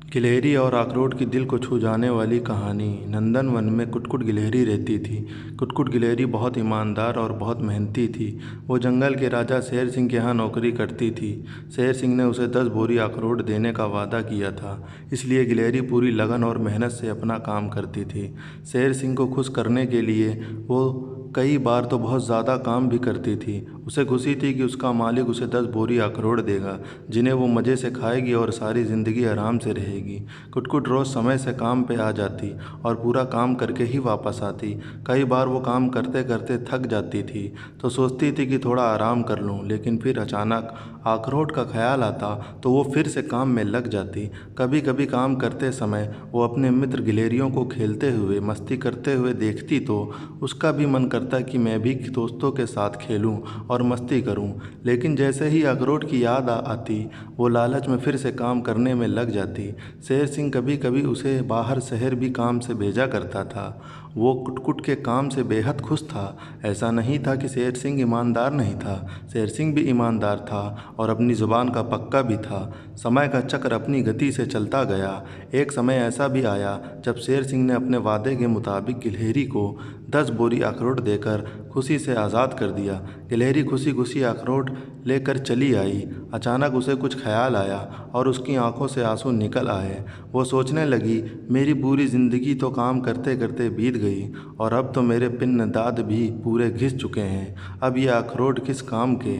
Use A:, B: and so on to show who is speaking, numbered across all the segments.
A: गिलहरी और अखरोट की दिल को छू जाने वाली कहानी। नंदनवन में कुटकुट गिलहरी रहती थी। कुटकुट गिलहरी बहुत ईमानदार और बहुत मेहनती थी। वो जंगल के राजा शेर सिंह के यहाँ नौकरी करती थी। शेर सिंह ने उसे 10 बोरी अखरोट देने का वादा किया था, इसलिए गिलहरी पूरी लगन और मेहनत से अपना काम करती थी। शेर सिंह को खुश करने के लिए वो कई बार तो बहुत ज़्यादा काम भी करती थी। उसे खुशी थी कि उसका मालिक उसे 10 बोरी अखरोट देगा, जिन्हें वो मज़े से खाएगी और सारी ज़िंदगी आराम से रहेगी। कुटकुट रोज़ समय से काम पे आ जाती और पूरा काम करके ही वापस आती। कई बार वो काम करते करते थक जाती थी तो सोचती थी कि थोड़ा आराम कर लूँ, लेकिन फिर अचानक अखरोट का ख्याल आता तो वो फिर से काम में लग जाती। कभी कभी काम करते समय वो अपने मित्र गिलहरियों को खेलते हुए मस्ती करते हुए देखती तो उसका भी मन करता कि मैं भी दोस्तों के साथ खेलूं और मस्ती करूं। लेकिन जैसे ही अखरोट की याद आती वो लालच में फिर से काम करने में लग जाती। शेर सिंह कभी कभी उसे बाहर शहर भी काम से भेजा करता था। वो कुटकुट के काम से बेहद खुश था। ऐसा नहीं था कि शेर सिंह ईमानदार नहीं था, शेर सिंह भी ईमानदार था और अपनी ज़ुबान का पक्का भी था। समय का चक्र अपनी गति से चलता गया। एक समय ऐसा भी आया जब शेर सिंह ने अपने वादे के मुताबिक गिलहरी को 10 बोरी अखरोट देकर खुशी से आज़ाद कर दिया। गिलहरी खुशी खुशी अखरोट लेकर चली आई। अचानक उसे कुछ ख्याल आया और उसकी आंखों से आंसू निकल आए। वो सोचने लगी, मेरी पूरी ज़िंदगी तो काम करते करते बीत गई और अब तो मेरे पिन दाँत भी पूरे घिस चुके हैं। अब ये अखरोट किस काम के।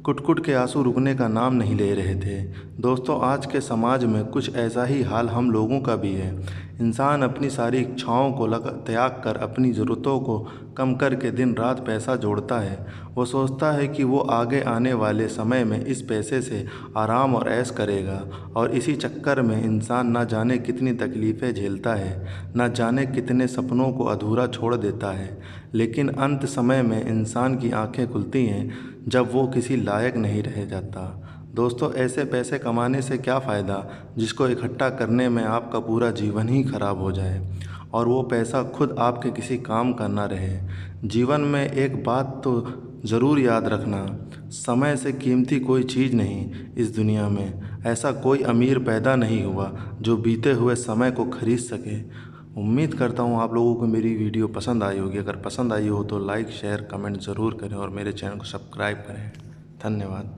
A: कुटकुट के आंसू रुकने का नाम नहीं ले रहे थे। दोस्तों, आज के समाज में कुछ ऐसा ही हाल हम लोगों का भी है। इंसान अपनी सारी इच्छाओं को त्याग कर अपनी ज़रूरतों को कम करके दिन रात पैसा जोड़ता है। वो सोचता है कि वो आगे आने वाले समय में इस पैसे से आराम और ऐश करेगा, और इसी चक्कर में इंसान ना जाने कितनी तकलीफ़ें झेलता है, ना जाने कितने सपनों को अधूरा छोड़ देता है। लेकिन अंत समय में इंसान की आंखें खुलती हैं जब वो किसी लायक नहीं रह जाता। दोस्तों, ऐसे पैसे कमाने से क्या फ़ायदा जिसको इकट्ठा करने में आपका पूरा जीवन ही खराब हो जाए और वो पैसा खुद आपके किसी काम का ना रहे। जीवन में एक बात तो ज़रूर याद रखना, समय से कीमती कोई चीज़ नहीं इस दुनिया में। ऐसा कोई अमीर पैदा नहीं हुआ जो बीते हुए समय को खरीद सके। उम्मीद करता हूँ आप लोगों को मेरी वीडियो पसंद आई होगी। अगर पसंद आई हो तो लाइक शेयर कमेंट ज़रूर करें और मेरे चैनल को सब्सक्राइब करें। धन्यवाद।